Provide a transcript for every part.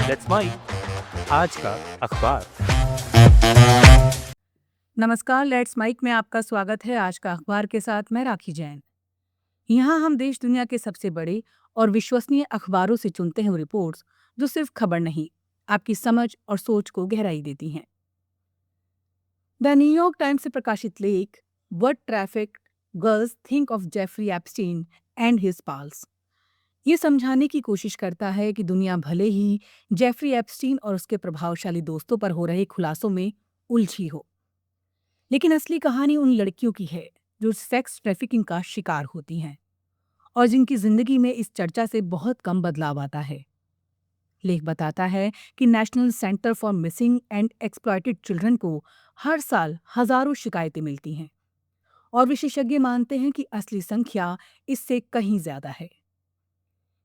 Let's mic आज का अखबार। नमस्कार, लेट्स माइक में आपका स्वागत है। आज का अखबार के साथ मैं राखी जैन। यहाँ हम देश दुनिया के सबसे बड़े और विश्वसनीय अखबारों से चुनते हैं वो रिपोर्ट्स जो सिर्फ खबर नहीं, आपकी समझ और सोच को गहराई देती हैं। द न्यूयॉर्क टाइम्स से प्रकाशित लेख what traffic girls think of Jeffrey Epstein and his pals ये समझाने की कोशिश करता है कि दुनिया भले ही जेफरी एप्स्टीन और उसके प्रभावशाली दोस्तों पर हो रहे खुलासों में उलझी हो, लेकिन असली कहानी उन लड़कियों की है जो सेक्स ट्रैफिकिंग का शिकार होती हैं और जिनकी जिंदगी में इस चर्चा से बहुत कम बदलाव आता है। लेख बताता है कि national centre for missing and exploited children को हर साल हजारों शिकायतें मिलती हैं और विशेषज्ञ मानते हैं कि असली संख्या इससे कहीं ज्यादा है।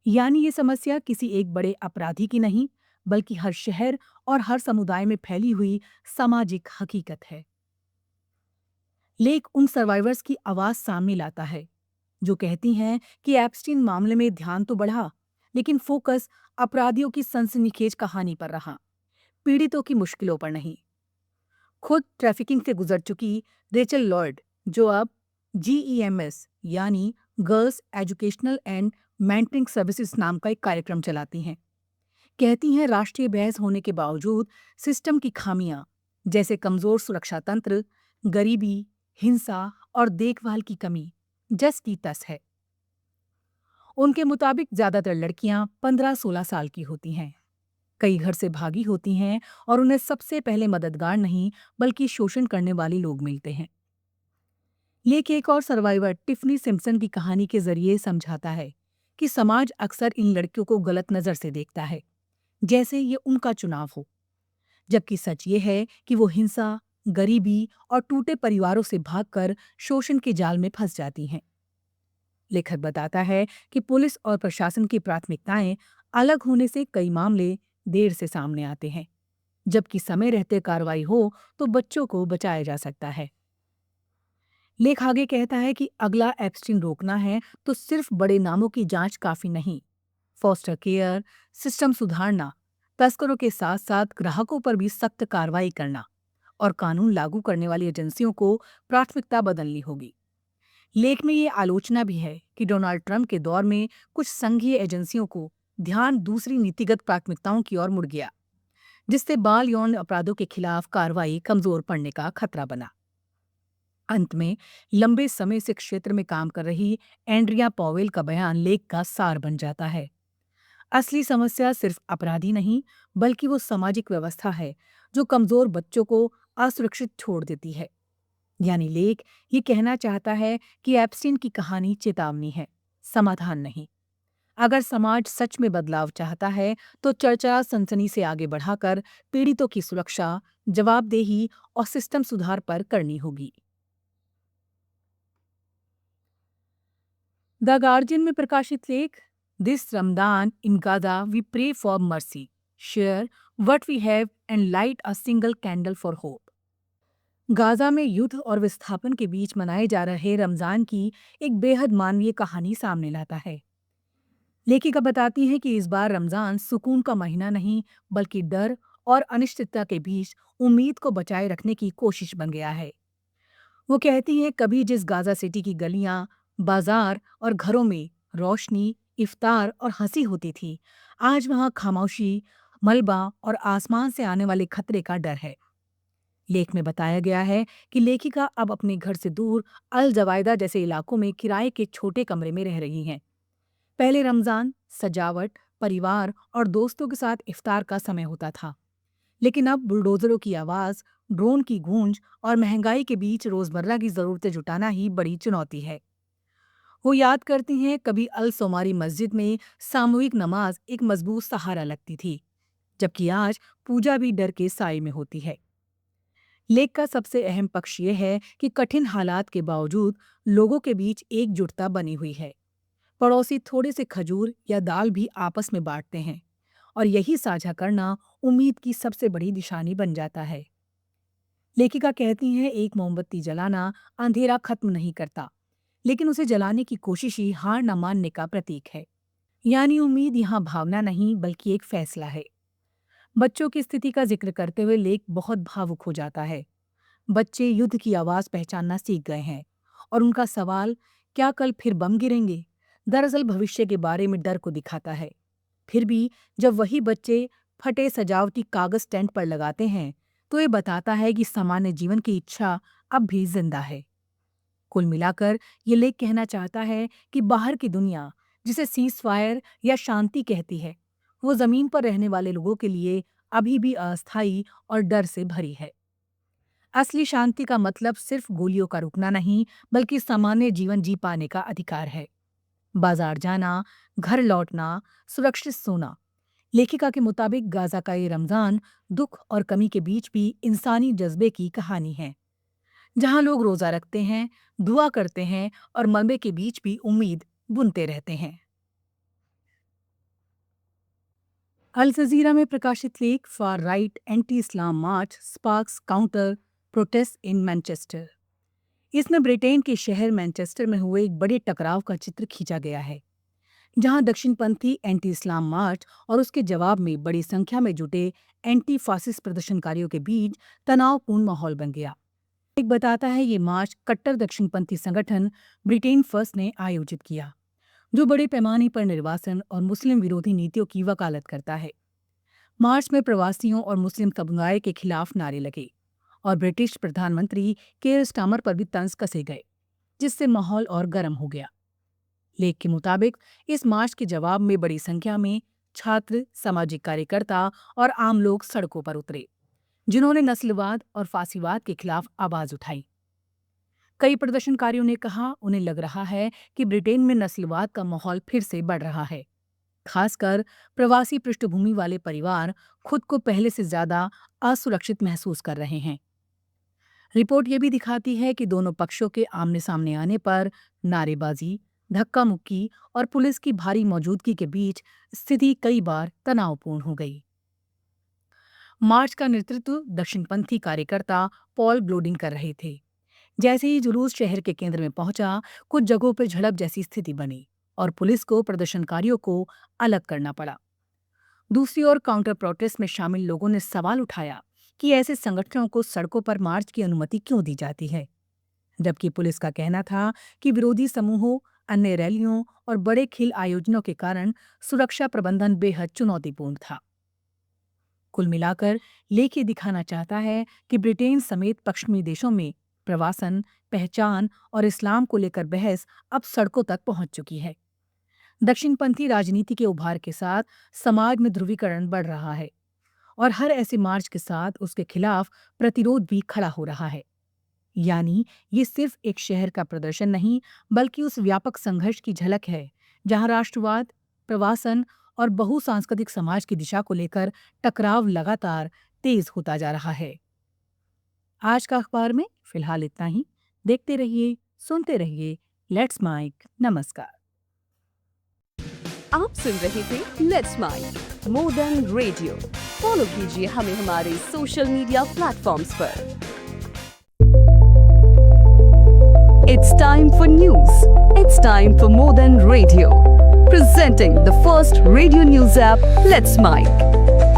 यानी ये समस्या किसी एक बड़े अपराधी की नहीं, बल्कि हर शहर और हर समुदाय में फैली हुई सामाजिक हकीकत है। लेख उन सर्वाइवर्स की आवाज सामने लाता है जो कहती हैं कि एप्स्टीन मामले में ध्यान तो बढ़ा, लेकिन फोकस अपराधियों की सनसनीखेज कहानी पर रहा, पीड़ितों की मुश्किलों पर नहीं। खुद ट्रैफिकिंग से गुजर चुकी रेचल लॉयड, जो अब GEMS यानी girls educational and mentoring services नाम का एक कार्यक्रम चलाती हैं, कहती हैं राष्ट्रीय बहस होने के बावजूद सिस्टम की खामियां जैसे कमजोर सुरक्षा तंत्र, गरीबी, हिंसा और देखभाल की कमी जस की तस है। उनके मुताबिक ज्यादातर लड़कियां 15-16 साल की होती हैं, कई घर से भागी होती हैं और उन्हें सबसे पहले मददगार नहीं बल्कि शोषण करने वाले लोग मिलते हैं। लेकिन एक और सर्वाइवर टिफनी सिम्पसन की कहानी के जरिए समझाता है कि समाज अक्सर इन लड़कियों को गलत नजर से देखता है, जैसे ये उनका चुनाव हो, जबकि सच ये है कि वो हिंसा, गरीबी और टूटे परिवारों से भागकर शोषण के जाल में फंस जाती हैं। लेखक बताता है कि पुलिस और प्रशासन की प्राथमिकताएं अलग होने से कई मामले देर से सामने आते हैं, जबकि समय रहते कार्रवाई हो तो बच्चों को बचाया जा सकता है। लेख आगे कहता है कि अगला एप्स्टीन रोकना है तो सिर्फ बड़े नामों की जांच काफी नहीं, फॉस्टर केयर सिस्टम सुधारना, तस्करों के साथ साथ ग्राहकों पर भी सख्त कार्रवाई करना और कानून लागू करने वाली एजेंसियों को प्राथमिकता बदलनी होगी। लेख में ये आलोचना भी है कि डोनाल्ड ट्रंप के दौर में कुछ संघीय एजेंसियों को ध्यान दूसरी नीतिगत प्राथमिकताओं की ओर मुड़ गया, जिससे बाल यौन अपराधों के खिलाफ कार्रवाई कमजोर पड़ने का खतरा बना। अंत में लंबे समय से क्षेत्र में काम कर रही एंड्रिया पॉवेल का बयान लेख का सार बन जाता है। असली समस्या सिर्फ अपराधी नहीं, बल्कि वो सामाजिक व्यवस्था है जो कमजोर बच्चों को असुरक्षित छोड़ देती है। यानी लेख ये कहना चाहता है कि एप्स्टीन की कहानी चेतावनी है, समाधान नहीं। अगर समाज सच में बदलाव चाहता है तो चर्चा सनसनी से आगे बढ़ाकर पीड़ितों की सुरक्षा, जवाबदेही और सिस्टम सुधार पर करनी होगी। द गार्जियन में प्रकाशित लेख this Ramadan in Gaza we pray for mercy, share what we have and light a single candle for hope. Gaza में युद्ध और विस्थापन के बीच मनाए जा रहे रमजान की एक बेहद मानवीय कहानी सामने लाता है। लेखिका बताती है कि इस बार रमजान सुकून का महीना नहीं, बल्कि डर और अनिश्चितता के बीच उम्मीद को बचाए रखने की कोशिश बन गया है। वो कहती हैं कभी जिस गाजा सिटी की गलियां, बाजार और घरों में रोशनी, इफ्तार और हंसी होती थी, आज वहां खामोशी, मलबा और आसमान से आने वाले खतरे का डर है। लेख में बताया गया है कि लेखिका अब अपने घर से दूर अल जवायदा जैसे इलाकों में किराए के छोटे कमरे में रह रही हैं। पहले रमजान सजावट, परिवार और दोस्तों के साथ इफ्तार का समय होता था, लेकिन अब बुलडोजरों की आवाज, ड्रोन की गूंज और महंगाई के बीच रोजमर्रा की जरूरतें जुटाना ही बड़ी चुनौती है। वो याद करती हैं कभी अल सोमारी मस्जिद में सामूहिक नमाज एक मजबूत सहारा लगती थी, जबकि आज पूजा भी डर के साए में होती है। लेख का सबसे अहम पक्ष यह है कि कठिन हालात के बावजूद लोगों के बीच एकजुटता बनी हुई है। पड़ोसी थोड़े से खजूर या दाल भी आपस में बांटते हैं और यही साझा करना उम्मीद की सबसे बड़ी निशानी बन जाता है। लेखिका कहती हैं एक मोमबत्ती जलाना अंधेरा खत्म नहीं करता, लेकिन उसे जलाने की कोशिश ही हार न मानने का प्रतीक है। यानी उम्मीद यहाँ भावना नहीं, बल्कि एक फैसला है। बच्चों की स्थिति का जिक्र करते हुए लेख बहुत भावुक हो जाता है। बच्चे युद्ध की आवाज पहचानना सीख गए हैं और उनका सवाल, क्या कल फिर बम गिरेंगे, दरअसल भविष्य के बारे में डर को दिखाता है। फिर भी जब वही बच्चे फटे सजावटी कागज टेंट पर लगाते हैं तो ये बताता है कि सामान्य जीवन की इच्छा अब भी जिंदा है। कुल मिलाकर ये लेख कहना चाहता है कि बाहर की दुनिया, जिसे सीज फायर या शांति कहती है, वो जमीन पर रहने वाले लोगों के लिए अभी भी अस्थायी और डर से भरी है। असली शांति का मतलब सिर्फ गोलियों का रुकना नहीं, बल्कि सामान्य जीवन जी पाने का अधिकार है। बाजार जाना, घर लौटना, सुरक्षित सोना। लेखिका के मुताबिक गाजा का ये रमजान दुख और कमी के बीच भी इंसानी जज्बे की कहानी है, जहां लोग रोजा रखते हैं, दुआ करते हैं और मलबे के बीच भी उम्मीद बुनते रहते हैं। अल जजीरा में प्रकाशित लेख far right anti Islam March sparks counter protest in Manchester. इसमें ब्रिटेन के शहर मैनचेस्टर में हुए एक बड़े टकराव का चित्र खींचा गया है, जहां दक्षिणपंथी एंटी इस्लाम मार्च और उसके जवाब में बड़ी संख्या में जुटे एंटी फासिस्ट प्रदर्शनकारियों के बीच तनावपूर्ण माहौल बन गया। एक बताता है ये मार्च कट्टर दक्षिणपंथी संगठन ब्रिटेन फर्स्ट ने आयोजित किया, जो बड़े पैमाने पर निर्वासन और मुस्लिम विरोधी नीतियों की वकालत करता है। मार्च में प्रवासियों और मुस्लिम समुदाय के खिलाफ नारे लगे और ब्रिटिश प्रधानमंत्री केयर स्टामर पर भी तंज कसे गए, जिससे माहौल और गर्म हो गया। लेख के मुताबिक इस मार्च के जवाब में बड़ी संख्या में छात्र, सामाजिक कार्यकर्ता और आम लोग सड़कों पर उतरे, जिन्होंने नस्लवाद और फासीवाद के खिलाफ आवाज उठाई। कई प्रदर्शनकारियों ने कहा उन्हें लग रहा है कि ब्रिटेन में नस्लवाद का माहौल फिर से बढ़ रहा है। खासकर प्रवासी पृष्ठभूमि वाले परिवार खुद को पहले से ज्यादा असुरक्षित महसूस कर रहे हैं। रिपोर्ट ये भी दिखाती है कि दोनों पक्षों के आमने सामने आने पर नारेबाजी, धक्का मुक्की और पुलिस की भारी मौजूदगी के बीच स्थिति कई बार तनावपूर्ण हो गई। मार्च का नेतृत्व दक्षिणपंथी कार्यकर्ता पॉल ब्लोडिंग कर रहे थे। जैसे ही जुलूस शहर के केंद्र में पहुंचा, कुछ जगहों पर झड़प जैसी स्थिति बनी और पुलिस को प्रदर्शनकारियों को अलग करना पड़ा। दूसरी ओर काउंटर प्रोटेस्ट में शामिल लोगों ने सवाल उठाया कि ऐसे संगठनों को सड़कों पर मार्च की अनुमति क्यों दी जाती है, जबकि पुलिस का कहना था कि विरोधी समूहों, अन्य रैलियों और बड़े खेल आयोजनों के कारण सुरक्षा प्रबंधन बेहद चुनौतीपूर्ण था। कुल मिलाकर लेख ये दिखाना चाहता है कि ब्रिटेन समेत पश्चिमी देशों में प्रवासन, पहचान और इस्लाम को लेकर बहस अब सड़कों तक पहुंच चुकी है। दक्षिणपंथी राजनीति के उभार के साथ समाज में ध्रुवीकरण बढ़ रहा है और हर ऐसे मार्च के साथ उसके खिलाफ प्रतिरोध भी खड़ा हो रहा है। यानी ये सिर्फ एक शहर का प्रदर्शन नहीं, बल्कि उस व्यापक संघर्ष की झलक है जहां राष्ट्रवाद, प्रवासन और बहुसांस्कृतिक समाज की दिशा को लेकर टकराव लगातार तेज होता जा रहा है। आज का अखबार में फिलहाल इतना ही। देखते रहिए, सुनते रहिए लेट्स माइक। नमस्कार। आप सुन रहे थे let's mic modern radio. Follow कीजिए हमें हमारे सोशल मीडिया प्लेटफॉर्म्स पर। It's time for news. It's time for Modern Radio. Presenting the first radio news app, Let's Mic.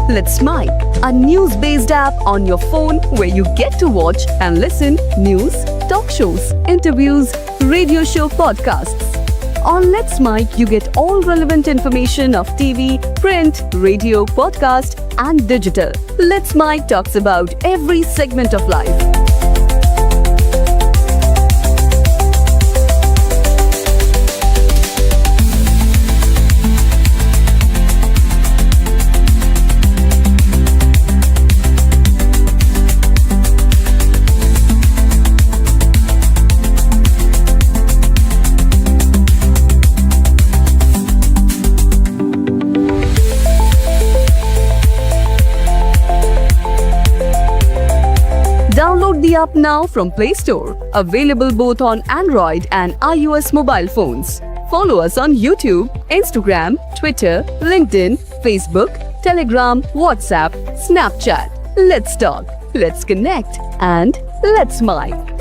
Let's Mic, a news-based app on your phone where you get to watch and listen news, talk shows, interviews, radio show podcasts. On Let's Mic, you get all relevant information of TV, print, radio, podcast, and digital. Let's Mic talks about every segment of life. Download the app now from Play Store. Available both on Android and iOS mobile phones. Follow us on YouTube, Instagram, Twitter, LinkedIn, Facebook, Telegram, WhatsApp, Snapchat. Let's talk, let's connect, and let's mic.